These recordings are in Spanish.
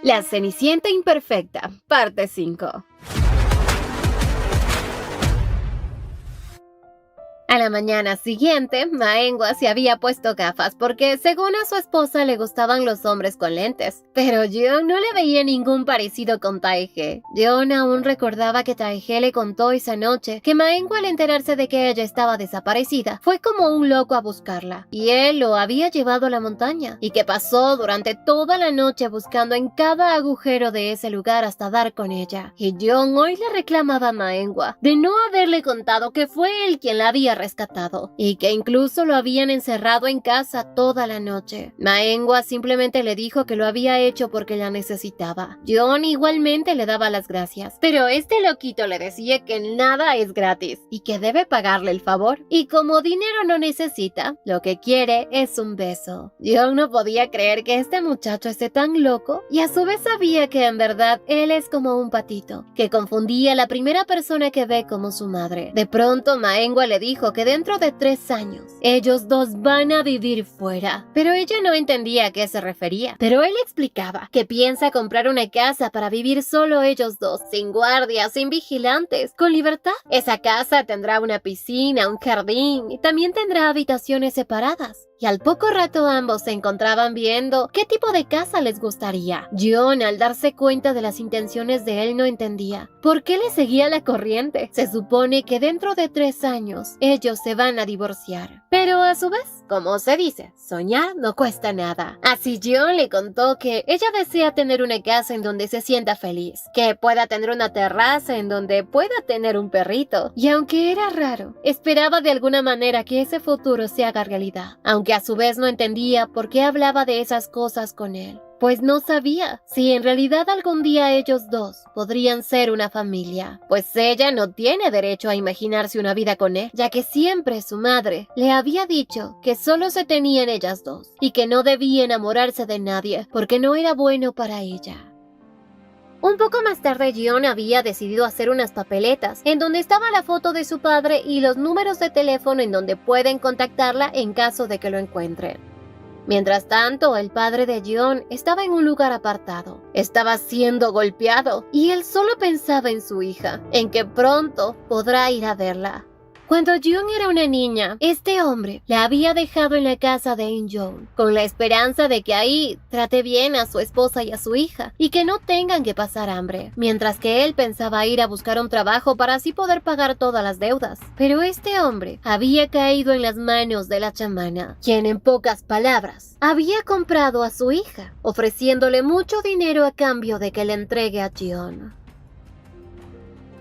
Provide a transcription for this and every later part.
La Cenicienta Imperfecta, parte 5. A la mañana siguiente, Maengwa se había puesto gafas porque, según a su esposa, le gustaban los hombres con lentes. Pero Jeon no le veía ningún parecido con Taehae. Jeon aún recordaba que Taehae le contó esa noche que Maengwa, al enterarse de que ella estaba desaparecida, fue como un loco a buscarla. Y él lo había llevado a la montaña, y que pasó durante toda la noche buscando en cada agujero de ese lugar hasta dar con ella. Y Jeon hoy le reclamaba a Maengwa de no haberle contado que fue él quien la había rescatado y que incluso lo habían encerrado en casa toda la noche. Maengwa simplemente le dijo que lo había hecho porque la necesitaba. Jeon igualmente le daba las gracias, pero este loquito le decía que nada es gratis y que debe pagarle el favor, y como dinero no necesita, lo que quiere es un beso. Jeon no podía creer que este muchacho esté tan loco, y a su vez sabía que en verdad él es como un patito, que confundía a la primera persona que ve como su madre. De pronto Maengwa le dijo que dentro de 3 años ellos dos van a vivir fuera, pero ella no entendía a qué se refería. Pero él explicaba que piensa comprar una casa para vivir solo ellos dos, sin guardias, sin vigilantes, con libertad. Esa casa tendrá una piscina, un jardín y también tendrá habitaciones separadas. Y al poco rato ambos se encontraban viendo qué tipo de casa les gustaría. Jeon, al darse cuenta de las intenciones de él, no entendía por qué le seguía la corriente. Se supone que dentro de 3 años ellos se van a divorciar. Pero a su vez, como se dice, soñar no cuesta nada. Así Jeon le contó que ella desea tener una casa en donde se sienta feliz, que pueda tener una terraza en donde pueda tener un perrito. Y aunque era raro, esperaba de alguna manera que ese futuro se haga realidad. Aunque a su vez no entendía por qué hablaba de esas cosas con él, pues no sabía si en realidad algún día ellos dos podrían ser una familia, pues ella no tiene derecho a imaginarse una vida con él, ya que siempre su madre le había dicho que solo se tenían ellas dos y que no debía enamorarse de nadie porque no era bueno para ella. Un poco más tarde, Jeon había decidido hacer unas papeletas en donde estaba la foto de su padre y los números de teléfono en donde pueden contactarla en caso de que lo encuentren. Mientras tanto, el padre de Jeon estaba en un lugar apartado. Estaba siendo golpeado y él solo pensaba en su hija, en que pronto podrá ir a verla. Cuando Jeon era una niña, este hombre la había dejado en la casa de In-young, con la esperanza de que ahí trate bien a su esposa y a su hija, y que no tengan que pasar hambre, mientras que él pensaba ir a buscar un trabajo para así poder pagar todas las deudas. Pero este hombre había caído en las manos de la chamana, quien en pocas palabras había comprado a su hija, ofreciéndole mucho dinero a cambio de que le entregue a Jeon.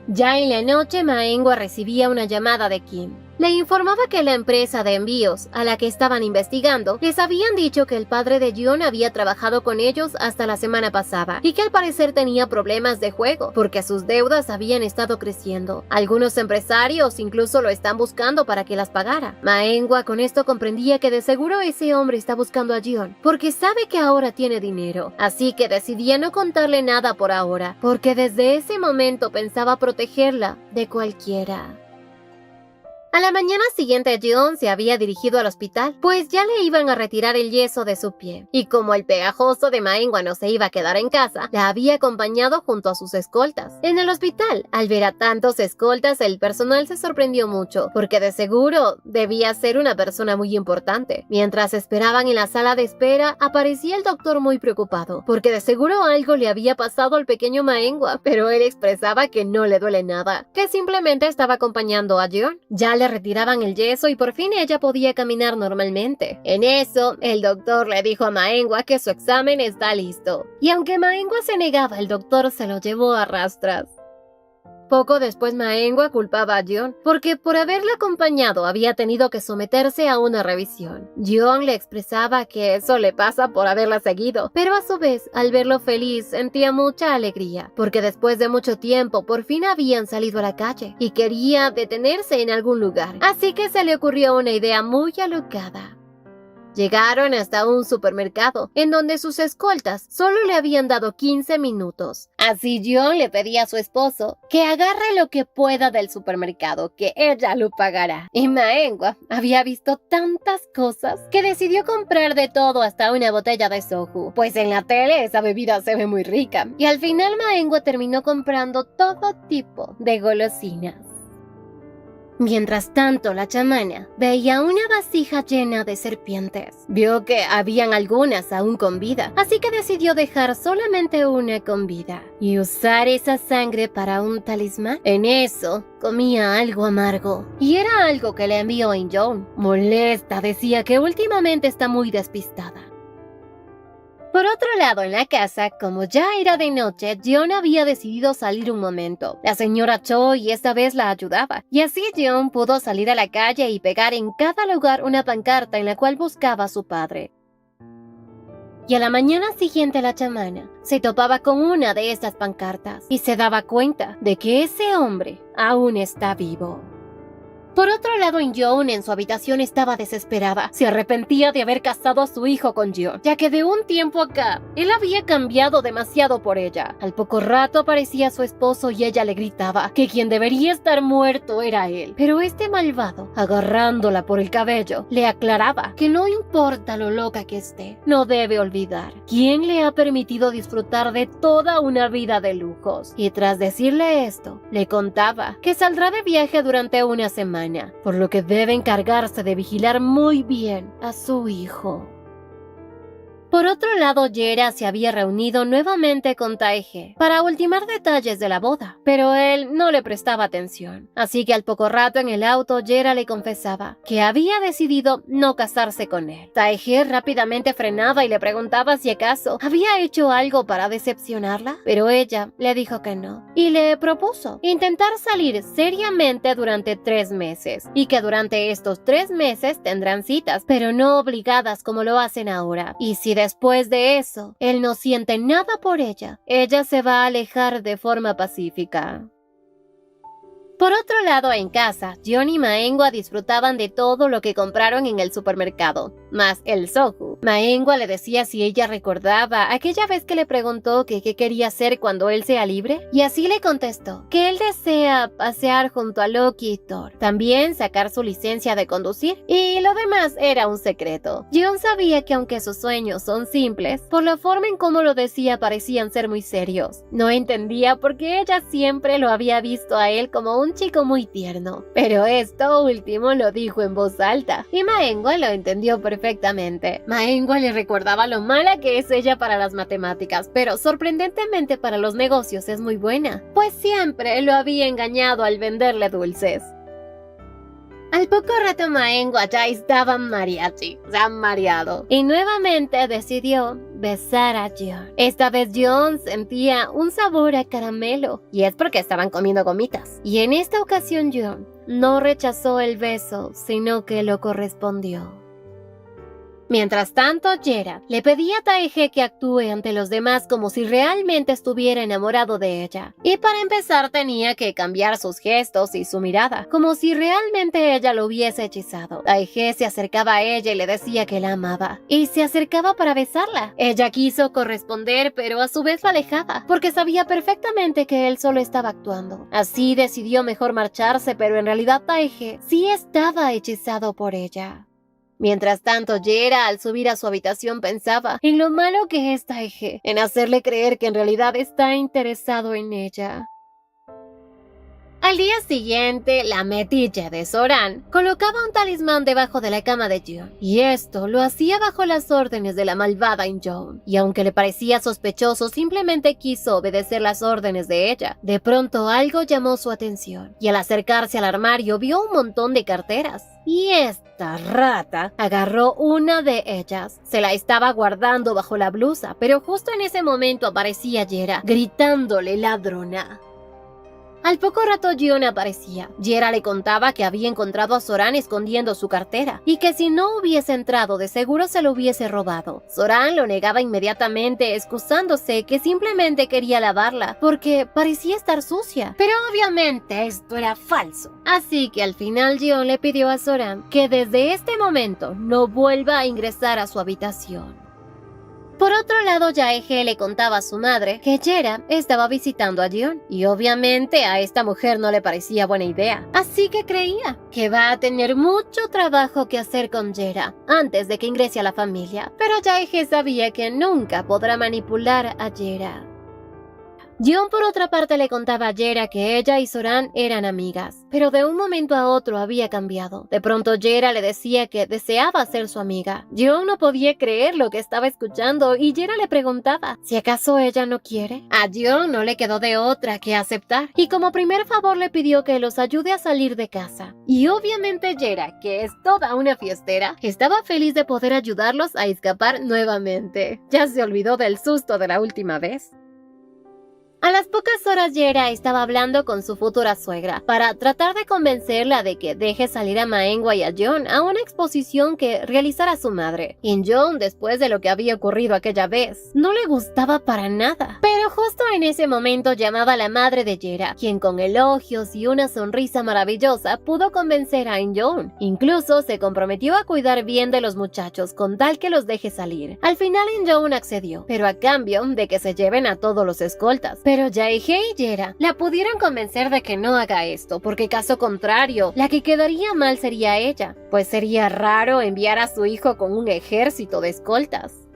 Ya en la noche, Maengwa recibía una llamada de Kim. Le informaba que la empresa de envíos a la que estaban investigando les habían dicho que el padre de Jeon había trabajado con ellos hasta la semana pasada y que al parecer tenía problemas de juego porque sus deudas habían estado creciendo. Algunos empresarios incluso lo están buscando para que las pagara. Maengwa con esto comprendía que de seguro ese hombre está buscando a Jeon porque sabe que ahora tiene dinero, así que decidía no contarle nada por ahora, porque desde ese momento pensaba protegerla de cualquiera. A la mañana siguiente, Jeon se había dirigido al hospital, pues ya le iban a retirar el yeso de su pie. Y como el pegajoso de Maengwa no se iba a quedar en casa, la había acompañado junto a sus escoltas. En el hospital, al ver a tantos escoltas, el personal se sorprendió mucho, porque de seguro debía ser una persona muy importante. Mientras esperaban en la sala de espera, aparecía el doctor muy preocupado, porque de seguro algo le había pasado al pequeño Maengwa, pero él expresaba que no le duele nada, que simplemente estaba acompañando a Jeon. Ya le retiraban el yeso y por fin ella podía caminar normalmente. En eso, el doctor le dijo a Maengwa que su examen está listo. Y aunque Maengwa se negaba, el doctor se lo llevó a rastras. Poco después, Maengwa culpaba a Jeon porque por haberla acompañado había tenido que someterse a una revisión. Jeon le expresaba que eso le pasa por haberla seguido, pero a su vez, al verlo feliz, sentía mucha alegría, porque después de mucho tiempo por fin habían salido a la calle y quería detenerse en algún lugar. Así que se le ocurrió una idea muy alocada. Llegaron hasta un supermercado, en donde sus escoltas solo le habían dado 15 minutos. Así John le pedía a su esposo que agarre lo que pueda del supermercado, que ella lo pagará. Y Maengwa había visto tantas cosas que decidió comprar de todo hasta una botella de soju, pues en la tele esa bebida se ve muy rica. Y al final Maengwa terminó comprando todo tipo de golosinas. Mientras tanto, la chamana veía una vasija llena de serpientes. Vio que habían algunas aún con vida, así que decidió dejar solamente una con vida y usar esa sangre para un talismán. En eso, comía algo amargo, y era algo que le envió In-Yoon. Molesta, decía que últimamente está muy despistada. Por otro lado, en la casa, como ya era de noche, Jeon había decidido salir un momento. La señora Choi esta vez la ayudaba, y así Jeon pudo salir a la calle y pegar en cada lugar una pancarta en la cual buscaba a su padre. Y a la mañana siguiente la chamana se topaba con una de estas pancartas y se daba cuenta de que ese hombre aún está vivo. Por otro lado, In-Yoon en su habitación estaba desesperada. Se arrepentía de haber casado a su hijo con Jeon, ya que de un tiempo acá, él había cambiado demasiado por ella. Al poco rato aparecía su esposo y ella le gritaba que quien debería estar muerto era él. Pero este malvado, agarrándola por el cabello, le aclaraba que no importa lo loca que esté, no debe olvidar quién le ha permitido disfrutar de toda una vida de lujos. Y tras decirle esto, le contaba que saldrá de viaje durante una semana, por lo que debe encargarse de vigilar muy bien a su hijo. Por otro lado, Yera se había reunido nuevamente con Taehae para ultimar detalles de la boda, pero él no le prestaba atención. Así que al poco rato en el auto, Yera le confesaba que había decidido no casarse con él. Taehae rápidamente frenaba y le preguntaba si acaso había hecho algo para decepcionarla, pero ella le dijo que no, y le propuso intentar salir seriamente durante 3 meses, y que durante estos 3 meses tendrán citas, pero no obligadas como lo hacen ahora, y si después de eso él no siente nada por ella, ella se va a alejar de forma pacífica. Por otro lado, en casa, Jeon y Maengwa disfrutaban de todo lo que compraron en el supermercado, más el soju. Maengwa le decía si ella recordaba aquella vez que le preguntó que qué quería hacer cuando él sea libre, y así le contestó que él desea pasear junto a Loki y Thor, también sacar su licencia de conducir, y lo demás era un secreto. Jeon sabía que aunque sus sueños son simples, por la forma en cómo lo decía parecían ser muy serios. No entendía por qué ella siempre lo había visto a él como un chico muy tierno, pero esto último lo dijo en voz alta, y Maengwa lo entendió perfectamente. Maengwa le recordaba lo mala que es ella para las matemáticas, pero sorprendentemente para los negocios es muy buena, pues siempre lo había engañado al venderle dulces. Al poco rato Maengwa ya estaba mariachi, se ha mareado, y nuevamente decidió besar a Jeon. Esta vez Jeon sentía un sabor a caramelo, y es porque estaban comiendo gomitas. Y en esta ocasión Jeon no rechazó el beso, sino que lo correspondió. Mientras tanto, Yera le pedía a Taehae que actúe ante los demás como si realmente estuviera enamorado de ella. Y para empezar tenía que cambiar sus gestos y su mirada, como si realmente ella lo hubiese hechizado. Taehae se acercaba a ella y le decía que la amaba, y se acercaba para besarla. Ella quiso corresponder, pero a su vez la alejaba, porque sabía perfectamente que él solo estaba actuando. Así decidió mejor marcharse, pero en realidad Taehae sí estaba hechizado por ella. Mientras tanto, Yera al subir a su habitación pensaba en lo malo que es Taehae, en hacerle creer que en realidad está interesado en ella. Al día siguiente, la metiche de Soran colocaba un talismán debajo de la cama de Jeon, y esto lo hacía bajo las órdenes de la malvada In-Yoon. Y aunque le parecía sospechoso, simplemente quiso obedecer las órdenes de ella. De pronto algo llamó su atención, y al acercarse al armario vio un montón de carteras. Y esta rata agarró una de ellas. Se la estaba guardando bajo la blusa, pero justo en ese momento aparecía Yera, gritándole ladrona. Al poco rato Jion aparecía. Jera le contaba que había encontrado a Soran escondiendo su cartera y que si no hubiese entrado de seguro se lo hubiese robado. Soran lo negaba inmediatamente, excusándose que simplemente quería lavarla porque parecía estar sucia. Pero obviamente esto era falso. Así que al final Jion le pidió a Soran que desde este momento no vuelva a ingresar a su habitación. Por otro lado, Jaehae le contaba a su madre que Jera estaba visitando a Jion y obviamente a esta mujer no le parecía buena idea, así que creía que va a tener mucho trabajo que hacer con Jera antes de que ingrese a la familia, pero Jaehae sabía que nunca podrá manipular a Jera. Jion por otra parte le contaba a Jera que ella y Soran eran amigas, pero de un momento a otro había cambiado. De pronto Jera le decía que deseaba ser su amiga. Jion no podía creer lo que estaba escuchando y Jera le preguntaba si acaso ella no quiere. A Jion no le quedó de otra que aceptar y como primer favor le pidió que los ayude a salir de casa. Y obviamente Jera, que es toda una fiestera, estaba feliz de poder ayudarlos a escapar nuevamente. Ya se olvidó del susto de la última vez. A las pocas horas Jera estaba hablando con su futura suegra para tratar de convencerla de que deje salir a Maengwa y a Jion a una exposición que realizara su madre. Y Jion, después de lo que había ocurrido aquella vez, no le gustaba para nada. Pero justo en ese momento llamaba la madre de Jera, quien con elogios y una sonrisa maravillosa pudo convencer a Jion. Incluso se comprometió a cuidar bien de los muchachos con tal que los deje salir. Al final Jion accedió, pero a cambio de que se lleven a todos los escoltas. Pero Jaehae y Jera la pudieron convencer de que no haga esto, porque caso contrario, la que quedaría mal sería ella, pues sería raro enviar a su hijo con un ejército de escoltas.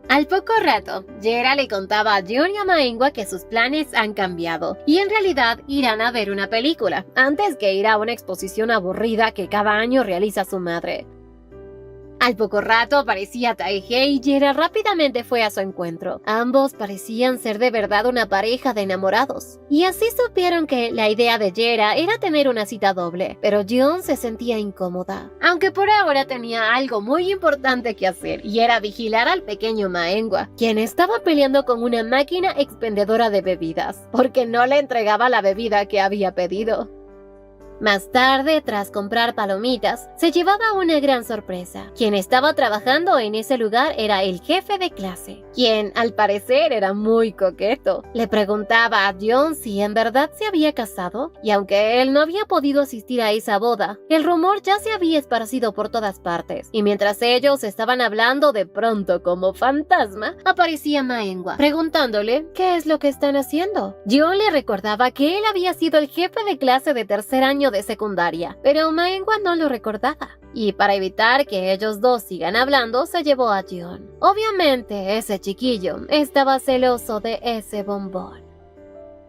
Al poco rato, Jera le contaba a Jion y a Maengwa que sus planes han cambiado y en realidad irán a ver una película, antes que ir a una exposición aburrida que cada año realiza su madre. Al poco rato aparecía Taehae y Jera rápidamente fue a su encuentro. Ambos parecían ser de verdad una pareja de enamorados. Y así supieron que la idea de Jera era tener una cita doble, pero Jion se sentía incómoda. Aunque por ahora tenía algo muy importante que hacer y era vigilar al pequeño Maengwa, quien estaba peleando con una máquina expendedora de bebidas, porque no le entregaba la bebida que había pedido. Más tarde, tras comprar palomitas, se llevaba una gran sorpresa. Quien estaba trabajando en ese lugar era el jefe de clase, quien al parecer era muy coqueto. Le preguntaba a Jion si en verdad se había casado, y aunque él no había podido asistir a esa boda, el rumor ya se había esparcido por todas partes. Y mientras ellos estaban hablando, de pronto, como fantasma, aparecía Maengwa, preguntándole qué es lo que están haciendo. Jion le recordaba que él había sido el jefe de clase de tercer año de secundaria, pero Maengwa no lo recordaba. Y para evitar que ellos dos sigan hablando, se llevó a Jion. Obviamente, ese chiquillo estaba celoso de ese bombón.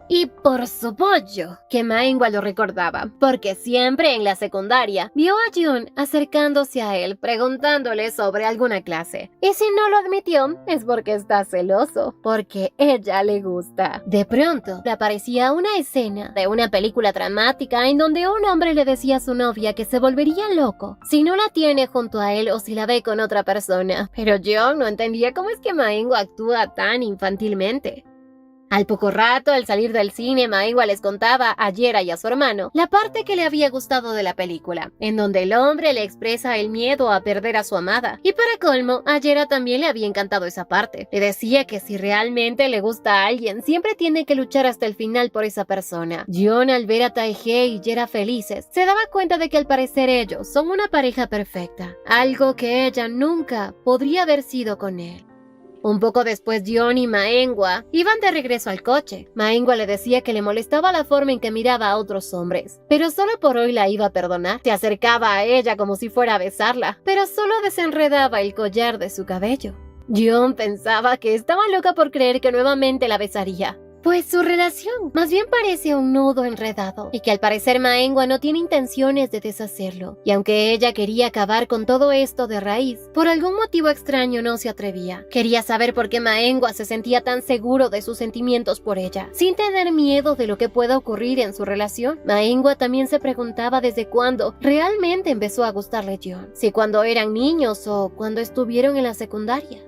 Y por supuesto que Maengwa lo recordaba, porque siempre en la secundaria vio a Jion acercándose a él preguntándole sobre alguna clase. Y si no lo admitió, es porque está celoso, porque ella le gusta. De pronto, le aparecía una escena de una película dramática en donde un hombre le decía a su novia que se volvería loco si no la tiene junto a él o si la ve con otra persona. Pero Jion no entendía cómo es que Maengwa actúa tan infantilmente. Al poco rato, al salir del cine, Maengwa les contaba a Jera y a su hermano la parte que le había gustado de la película, en donde el hombre le expresa el miedo a perder a su amada. Y para colmo, a Jera también le había encantado esa parte. Le decía que si realmente le gusta a alguien, siempre tiene que luchar hasta el final por esa persona. Jion, al ver a Taehae y Jera felices, se daba cuenta de que al parecer ellos son una pareja perfecta, algo que ella nunca podría haber sido con él. Un poco después, Jion y Maengwa iban de regreso al coche. Maengwa le decía que le molestaba la forma en que miraba a otros hombres, pero solo por hoy la iba a perdonar. Se acercaba a ella como si fuera a besarla, pero solo desenredaba el collar de su cabello. Jion pensaba que estaba loca por creer que nuevamente la besaría, pues su relación más bien parece un nudo enredado y que al parecer Maengwa no tiene intenciones de deshacerlo. Y aunque ella quería acabar con todo esto de raíz, por algún motivo extraño no se atrevía. Quería saber por qué Maengwa se sentía tan seguro de sus sentimientos por ella, sin tener miedo de lo que pueda ocurrir en su relación. Maengwa también se preguntaba desde cuándo realmente empezó a gustarle Jion, si cuando eran niños o cuando estuvieron en la secundaria.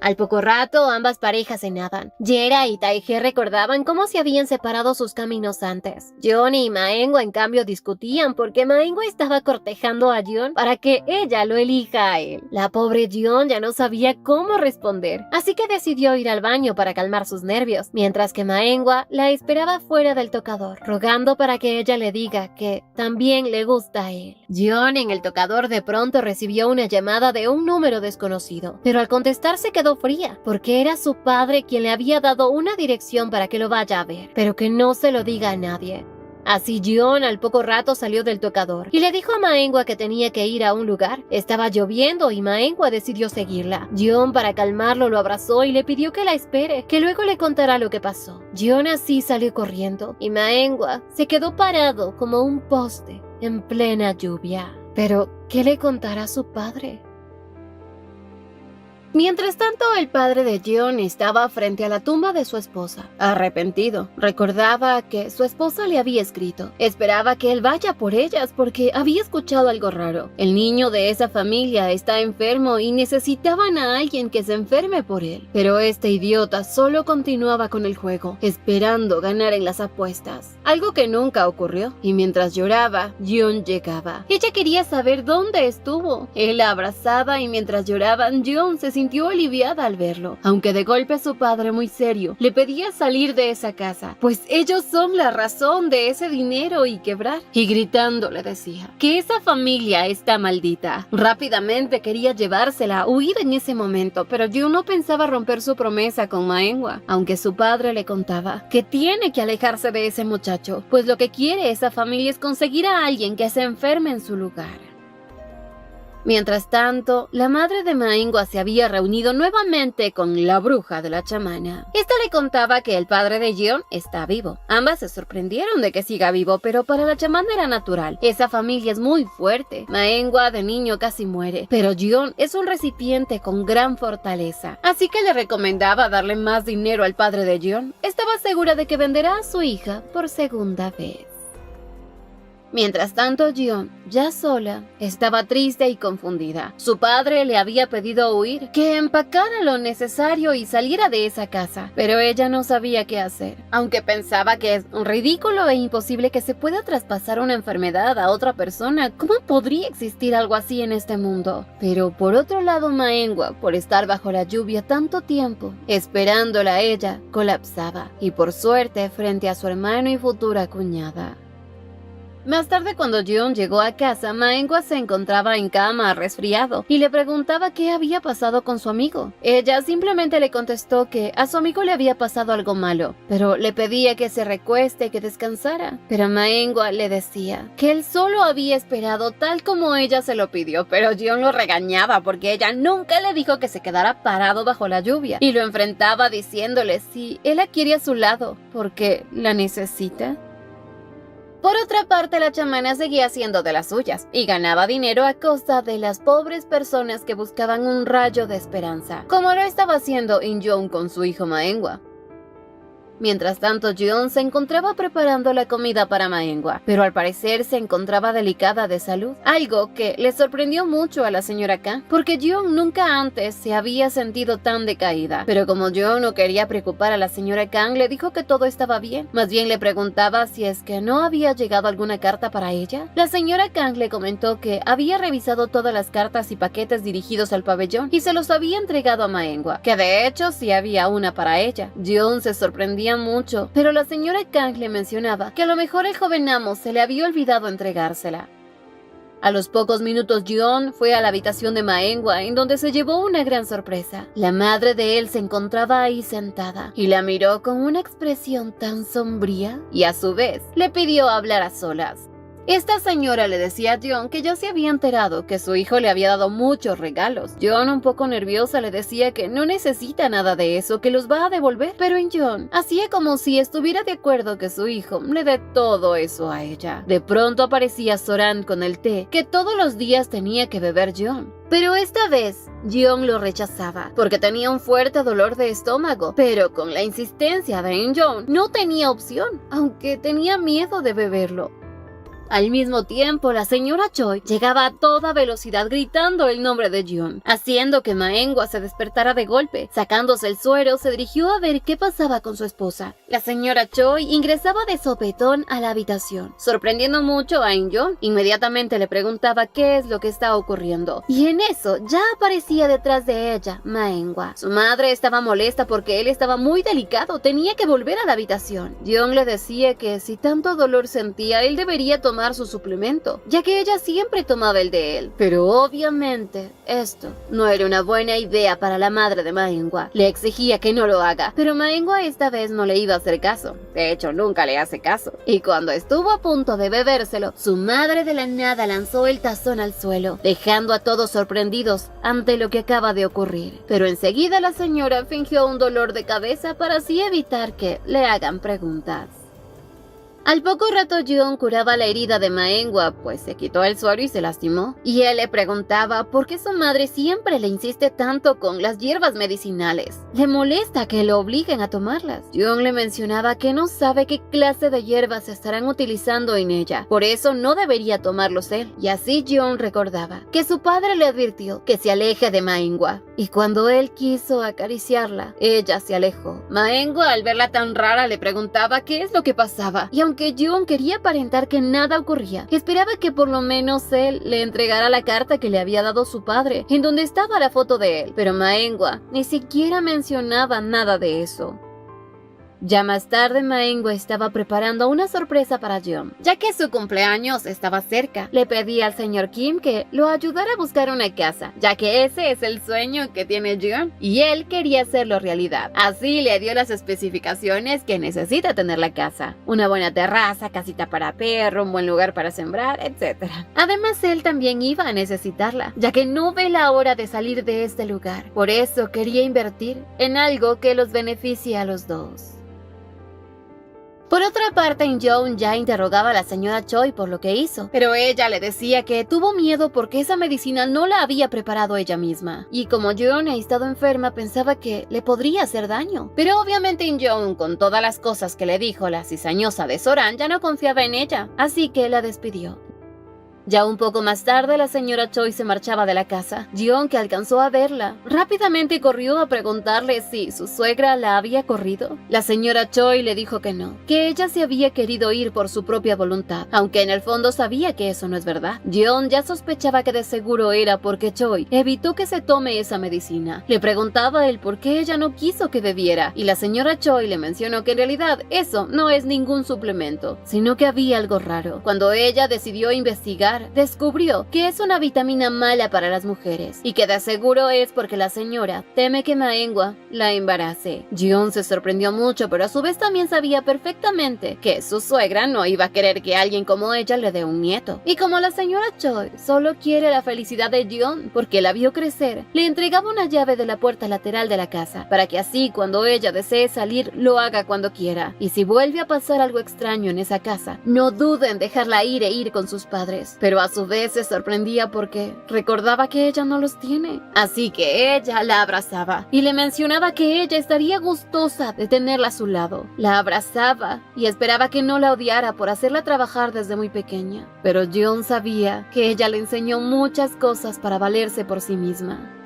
Al poco rato, ambas parejas cenaban. Yera y Taehae recordaban cómo se habían separado sus caminos antes. Jeon y Maengwa, en cambio, discutían porque Maengwa estaba cortejando a Jeon para que ella lo elija a él. La pobre Jeon ya no sabía cómo responder, así que decidió ir al baño para calmar sus nervios, mientras que Maengwa la esperaba fuera del tocador, rogando para que ella le diga que también le gusta a él. Jeon en el tocador de pronto recibió una llamada de un número desconocido, pero al contestar se quedó fría, porque era su padre quien le había dado una dirección para que lo vaya a ver, pero que no se lo diga a nadie. Así Jeon al poco rato salió del tocador y le dijo a Maengwa que tenía que ir a un lugar. Estaba lloviendo y Maengwa decidió seguirla. Jeon, para calmarlo, lo abrazó y le pidió que la espere, que luego le contará lo que pasó. Jeon así salió corriendo y Maengwa se quedó parado como un poste en plena lluvia. Pero, ¿qué le contará su padre? Mientras tanto, el padre de Jeon estaba frente a la tumba de su esposa, arrepentido. Recordaba que su esposa le había escrito. Esperaba que él vaya por ellas porque había escuchado algo raro. El niño de esa familia está enfermo y necesitaban a alguien que se enferme por él. Pero este idiota solo continuaba con el juego, esperando ganar en las apuestas. Algo que nunca ocurrió. Y mientras lloraba, Jeon llegaba. Ella quería saber dónde estuvo. Él la abrazaba y mientras lloraban, Jeon se sintió aliviada al verlo, aunque de golpe su padre, muy serio, le pedía salir de esa casa, pues ellos son la razón de ese dinero y quebrar. Y gritando le decía que esa familia está maldita. Rápidamente quería llevársela, huir en ese momento, pero yo no pensaba romper su promesa con Maengwa, aunque su padre le contaba que tiene que alejarse de ese muchacho, pues lo que quiere esa familia es conseguir a alguien que se enferme en su lugar. Mientras tanto, la madre de Maengwa se había reunido nuevamente con la bruja de la chamana. Esta le contaba que el padre de Jeon está vivo. Ambas se sorprendieron de que siga vivo, pero para la chamana era natural. Esa familia es muy fuerte. Maengwa de niño casi muere, pero Jeon es un recipiente con gran fortaleza. Así que le recomendaba darle más dinero al padre de Jeon. Estaba segura de que venderá a su hija por segunda vez. Mientras tanto, Jeon, ya sola, estaba triste y confundida. Su padre le había pedido huir, que empacara lo necesario y saliera de esa casa, pero ella no sabía qué hacer. Aunque pensaba que es ridículo e imposible que se pueda traspasar una enfermedad a otra persona, ¿cómo podría existir algo así en este mundo? Pero por otro lado, Maengwa, por estar bajo la lluvia tanto tiempo, esperándola a ella, colapsaba, y por suerte frente a su hermano y futura cuñada. Más tarde, cuando Jeon llegó a casa, Maengwa se encontraba en cama resfriado y le preguntaba qué había pasado con su amigo. Ella simplemente le contestó que a su amigo le había pasado algo malo, pero le pedía que se recueste y que descansara. Pero Maengwa le decía que él solo había esperado tal como ella se lo pidió, pero Jeon lo regañaba porque ella nunca le dijo que se quedara parado bajo la lluvia y lo enfrentaba diciéndole si él la quiere a su lado porque la necesita. Por otra parte, la chamana seguía haciendo de las suyas y ganaba dinero a costa de las pobres personas que buscaban un rayo de esperanza, como lo estaba haciendo In-Jeon con su hijo Maengwa. Mientras tanto, Jeon se encontraba preparando la comida para Maengwa, pero al parecer se encontraba delicada de salud, algo que le sorprendió mucho a la señora Kang, porque Jeon nunca antes se había sentido tan decaída. Pero como Jeon no quería preocupar a la señora Kang, le dijo que todo estaba bien. Más bien le preguntaba si es que no había llegado alguna carta para ella. La señora Kang le comentó que había revisado todas las cartas y paquetes dirigidos al pabellón y se los había entregado a Maengwa, que de hecho sí había una para ella. Jeon se sorprendía mucho, pero la señora Kang le mencionaba que a lo mejor el joven amo se le había olvidado entregársela. A los pocos minutos, Jeon fue a la habitación de Maengwa, en donde se llevó una gran sorpresa. La madre de él se encontraba ahí sentada y la miró con una expresión tan sombría y a su vez le pidió hablar a solas. Esta señora le decía a Jeon que ya se había enterado que su hijo le había dado muchos regalos. Jeon, un poco nerviosa, le decía que no necesita nada de eso, que los va a devolver. Pero Jeon hacía como si estuviera de acuerdo que su hijo le dé todo eso a ella. De pronto aparecía Soran con el té que todos los días tenía que beber Jeon. Pero esta vez, Jeon lo rechazaba, porque tenía un fuerte dolor de estómago. Pero con la insistencia de In-Jeon, no tenía opción, aunque tenía miedo de beberlo. Al mismo tiempo, la señora Choi llegaba a toda velocidad gritando el nombre de Jeon, haciendo que Maengwa se despertara de golpe. Sacándose el suero, se dirigió a ver qué pasaba con su esposa. La señora Choi ingresaba de sopetón a la habitación, sorprendiendo mucho a In-yeon. Inmediatamente le preguntaba qué es lo que está ocurriendo, y en eso ya aparecía detrás de ella Maengwa. Su madre estaba molesta porque él estaba muy delicado, tenía que volver a la habitación. Jeon le decía que si tanto dolor sentía, él debería tomar su suplemento, ya que ella siempre tomaba el de él. Pero obviamente esto no era una buena idea para la madre de Maengwa. Le exigía que no lo haga, pero Maengwa esta vez no le iba a hacer caso. De hecho, nunca le hace caso. Y cuando estuvo a punto de bebérselo, su madre de la nada lanzó el tazón al suelo, dejando a todos sorprendidos ante lo que acaba de ocurrir. Pero enseguida la señora fingió un dolor de cabeza para así evitar que le hagan preguntas. Al poco rato Jeon curaba la herida de Maengwa, pues se quitó el suero y se lastimó. Y él le preguntaba por qué su madre siempre le insiste tanto con las hierbas medicinales. Le molesta que lo obliguen a tomarlas. Jeon le mencionaba que no sabe qué clase de hierbas se estarán utilizando en ella, por eso no debería tomarlos él. Y así Jeon recordaba que su padre le advirtió que se aleje de Maengwa. Y cuando él quiso acariciarla, ella se alejó. Maengwa, al verla tan rara, le preguntaba qué es lo que pasaba. Y aunque Jeon quería aparentar que nada ocurría, esperaba que por lo menos él le entregara la carta que le había dado su padre, en donde estaba la foto de él. Pero Maengwa ni siquiera mencionaba nada de eso. Ya más tarde, Maengwa estaba preparando una sorpresa para Jeon, ya que su cumpleaños estaba cerca. Le pedía al señor Kim que lo ayudara a buscar una casa, ya que ese es el sueño que tiene Jeon, y él quería hacerlo realidad. Así le dio las especificaciones que necesita tener la casa: una buena terraza, casita para perro, un buen lugar para sembrar, etc. Además, él también iba a necesitarla, ya que no ve la hora de salir de este lugar. Por eso quería invertir en algo que los beneficie a los dos. Por otra parte, In-yeon ya interrogaba a la señora Choi por lo que hizo, pero ella le decía que tuvo miedo porque esa medicina no la había preparado ella misma. Y como Jeon ha estado enferma, pensaba que le podría hacer daño. Pero obviamente In-yeon, con todas las cosas que le dijo la cizañosa de Soran, ya no confiaba en ella, así que la despidió. Ya un poco más tarde, la señora Choi se marchaba de la casa. Jeon, que alcanzó a verla, rápidamente corrió a preguntarle si su suegra la había corrido. La señora Choi le dijo que no, que ella se había querido ir por su propia voluntad, aunque en el fondo sabía que eso no es verdad. Jeon ya sospechaba que de seguro era porque Choi evitó que se tome esa medicina. Le preguntaba el por qué ella no quiso que bebiera, y la señora Choi le mencionó que en realidad eso no es ningún suplemento, sino que había algo raro. Cuando ella decidió investigar, descubrió que es una vitamina mala para las mujeres, y que de seguro es porque la señora teme que Maengwa la embarace. Jeon se sorprendió mucho, pero a su vez también sabía perfectamente que su suegra no iba a querer que alguien como ella le dé un nieto. Y como la señora Choi solo quiere la felicidad de Jeon porque la vio crecer, le entregaba una llave de la puerta lateral de la casa, para que así cuando ella desee salir, lo haga cuando quiera. Y si vuelve a pasar algo extraño en esa casa, no duden en dejarla ir e ir con sus padres. Pero a su vez se sorprendía porque recordaba que ella no los tiene. Así que ella la abrazaba y le mencionaba que ella estaría gustosa de tenerla a su lado. La abrazaba y esperaba que no la odiara por hacerla trabajar desde muy pequeña. Pero Jeon sabía que ella le enseñó muchas cosas para valerse por sí misma.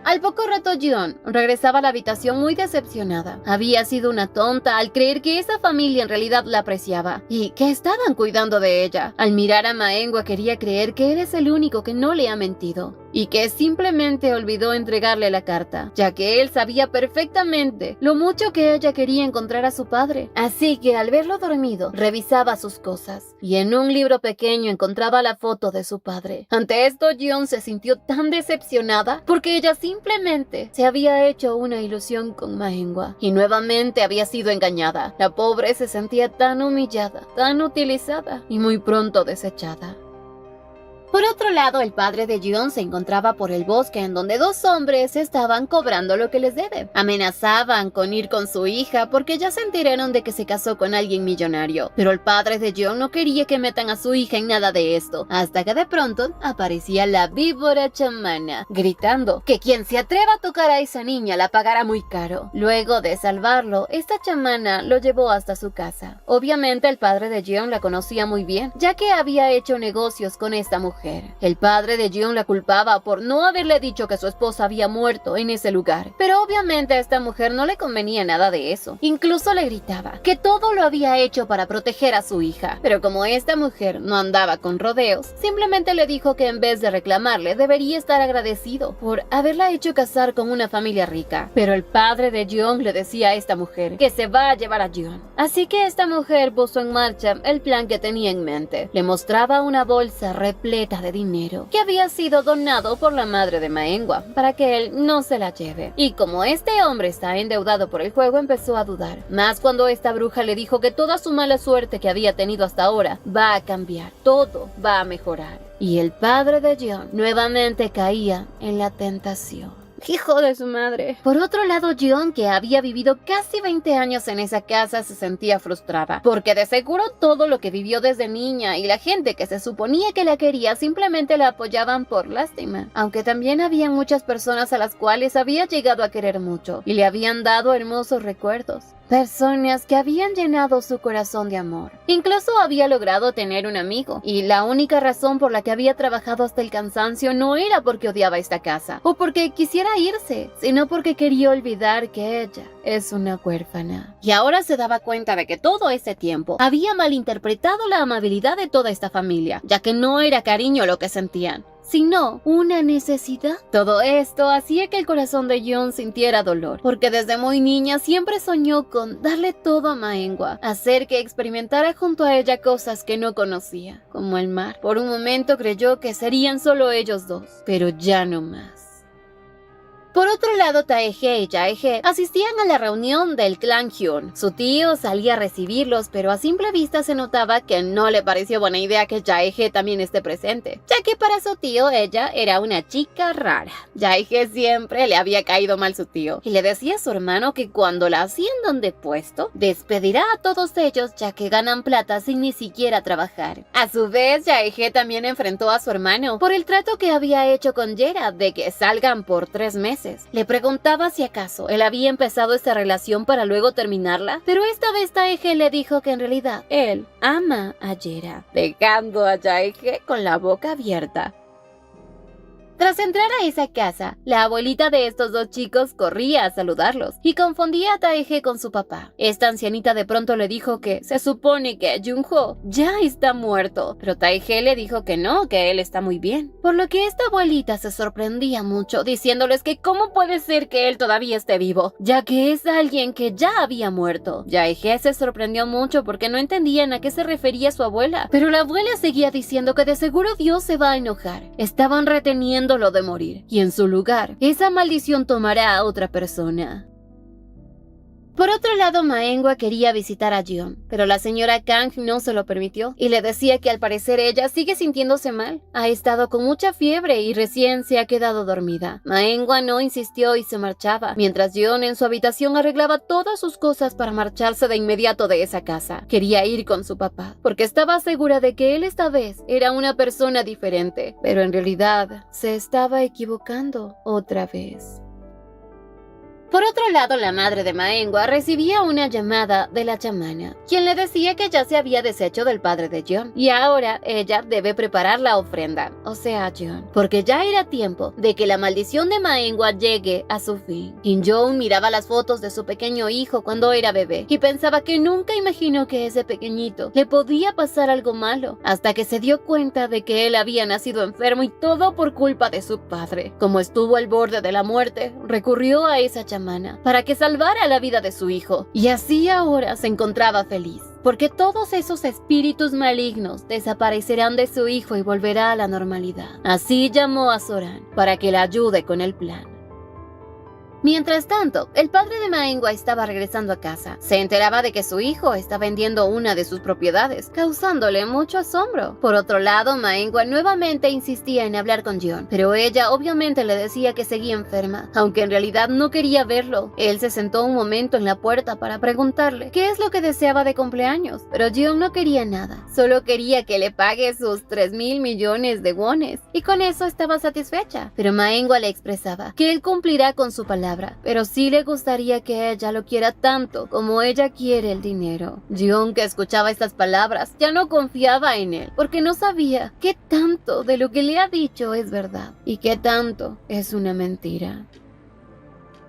Al poco rato, Jeon regresaba a la habitación muy decepcionada. Había sido una tonta al creer que esa familia en realidad la apreciaba y que estaban cuidando de ella. Al mirar a Maengwa, quería creer que él es el único que no le ha mentido y que simplemente olvidó entregarle la carta, ya que él sabía perfectamente lo mucho que ella quería encontrar a su padre. Así que al verlo dormido, revisaba sus cosas y en un libro pequeño encontraba la foto de su padre. Ante esto, Jeon se sintió tan decepcionada porque ella simplemente se había hecho una ilusión con Maengwa y nuevamente había sido engañada. La pobre se sentía tan humillada, tan utilizada y muy pronto desechada. Por otro lado, el padre de Jeon se encontraba por el bosque en donde dos hombres estaban cobrando lo que les debe. Amenazaban con ir con su hija porque ya se enteraron de que se casó con alguien millonario. Pero el padre de Jeon no quería que metan a su hija en nada de esto, hasta que de pronto aparecía la víbora chamana, gritando que quien se atreva a tocar a esa niña la pagará muy caro. Luego de salvarlo, esta chamana lo llevó hasta su casa. Obviamente el padre de Jeon la conocía muy bien, ya que había hecho negocios con esta mujer. El padre de Jeon la culpaba por no haberle dicho que su esposa había muerto en ese lugar, pero obviamente a esta mujer no le convenía nada de eso. Incluso le gritaba que todo lo había hecho para proteger a su hija, pero como esta mujer no andaba con rodeos, simplemente le dijo que en vez de reclamarle debería estar agradecido por haberla hecho casar con una familia rica. Pero el padre de Jeon le decía a esta mujer que se va a llevar a Jeon. Así que esta mujer puso en marcha el plan que tenía en mente. Le mostraba una bolsa repleta de dinero que había sido donado por la madre de Maengwa para que él no se la lleve. Y como este hombre está endeudado por el juego, empezó a dudar, más cuando esta bruja le dijo que toda su mala suerte que había tenido hasta ahora va a cambiar, todo va a mejorar. Y el padre de Jeon nuevamente caía en la tentación. ¡Hijo de su madre! Por otro lado, Jeon, que había vivido casi 20 años en esa casa, se sentía frustrada, porque de seguro todo lo que vivió desde niña y la gente que se suponía que la quería simplemente la apoyaban por lástima, aunque también había muchas personas a las cuales había llegado a querer mucho y le habían dado hermosos recuerdos. Personas que habían llenado su corazón de amor. Incluso había logrado tener un amigo, y la única razón por la que había trabajado hasta el cansancio no era porque odiaba esta casa, o porque quisiera irse, sino porque quería olvidar que ella es una huérfana. Y ahora se daba cuenta de que todo ese tiempo había malinterpretado la amabilidad de toda esta familia, ya que no era cariño lo que sentían, sino una necesidad. Todo esto hacía que el corazón de Jeon sintiera dolor, porque desde muy niña siempre soñó con darle todo a Maengwa, hacer que experimentara junto a ella cosas que no conocía, como el mar. Por un momento creyó que serían solo ellos dos, pero ya no más. Por otro lado, Taehae y Jaehae asistían a la reunión del clan Hyun. Su tío salía a recibirlos, pero a simple vista se notaba que no le pareció buena idea que Jaehae también esté presente, ya que para su tío ella era una chica rara. Jaehae siempre le había caído mal su tío, y le decía a su hermano que cuando la asciendan de puesto, despedirá a todos ellos, ya que ganan plata sin ni siquiera trabajar. A su vez, Jaehae también enfrentó a su hermano por el trato que había hecho con Yera de que salgan por 3 meses. Le preguntaba si acaso él había empezado esta relación para luego terminarla, pero esta vez Taehae le dijo que en realidad él ama a Yera, dejando a Jaehae con la boca abierta. Tras entrar a esa casa, la abuelita de estos dos chicos corría a saludarlos y confundía a Taehae con su papá. Esta ancianita de pronto le dijo que se supone que Junho ya está muerto, pero Taehae le dijo que no, que él está muy bien. Por lo que esta abuelita se sorprendía mucho, diciéndoles que cómo puede ser que él todavía esté vivo, ya que es alguien que ya había muerto. Jaehae se sorprendió mucho porque no entendían a qué se refería su abuela, pero la abuela seguía diciendo que de seguro Dios se va a enojar. Estaban reteniendo lo de morir, y en su lugar, esa maldición tomará a otra persona. Por otro lado, Maengwa quería visitar a Jeon, pero la señora Kang no se lo permitió y le decía que al parecer ella sigue sintiéndose mal. Ha estado con mucha fiebre y recién se ha quedado dormida. Maengwa no insistió y se marchaba, mientras Jeon en su habitación arreglaba todas sus cosas para marcharse de inmediato de esa casa. Quería ir con su papá, porque estaba segura de que él esta vez era una persona diferente, pero en realidad se estaba equivocando otra vez. Por otro lado, la madre de Maengwa recibía una llamada de la chamana, quien le decía que ya se había deshecho del padre de Jeon, y ahora ella debe preparar la ofrenda, o sea, Jeon, porque ya era tiempo de que la maldición de Maengwa llegue a su fin. Kim Jong miraba las fotos de su pequeño hijo cuando era bebé, y pensaba que nunca imaginó que ese pequeñito le podía pasar algo malo, hasta que se dio cuenta de que él había nacido enfermo y todo por culpa de su padre. Como estuvo al borde de la muerte, recurrió a esa chamana para que salvara la vida de su hijo, y así ahora se encontraba feliz, porque todos esos espíritus malignos desaparecerán de su hijo y volverá a la normalidad. Así llamó a Soran para que la ayude con el plan. Mientras tanto, el padre de Maengwa estaba regresando a casa. Se enteraba de que su hijo está vendiendo una de sus propiedades, causándole mucho asombro. Por otro lado, Maengwa nuevamente insistía en hablar con Jeon, pero ella obviamente le decía que seguía enferma, aunque en realidad no quería verlo. Él se sentó un momento en la puerta para preguntarle qué es lo que deseaba de cumpleaños, pero Jeon no quería nada, solo quería que le pague sus 3.000 millones de wones, y con eso estaba satisfecha. Pero Maengwa le expresaba que él cumplirá con su palabra, pero sí le gustaría que ella lo quiera tanto como ella quiere el dinero. Jeon, que escuchaba estas palabras, ya no confiaba en él, porque no sabía qué tanto de lo que le ha dicho es verdad y qué tanto es una mentira.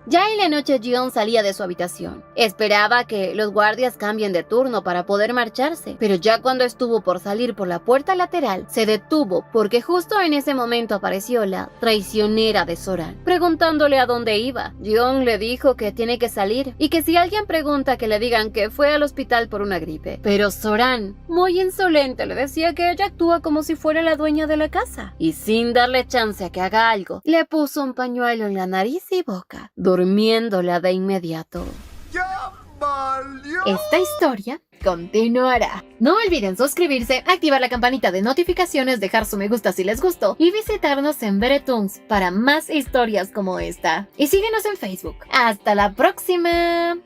Ya en la noche, Jeon salía de su habitación. Esperaba que los guardias cambien de turno para poder marcharse, pero ya cuando estuvo por salir por la puerta lateral, se detuvo porque justo en ese momento apareció la traicionera de Soran, preguntándole a dónde iba. Jeon le dijo que tiene que salir y que si alguien pregunta que le digan que fue al hospital por una gripe. Pero Soran, muy insolente, le decía que ella actúa como si fuera la dueña de la casa, y sin darle chance a que haga algo, le puso un pañuelo en la nariz y boca, durmiéndola de inmediato. ¡Ya valió! Esta historia continuará. No olviden suscribirse, activar la campanita de notificaciones, dejar su me gusta si les gustó y visitarnos en Beretoons para más historias como esta. Y síguenos en Facebook. ¡Hasta la próxima!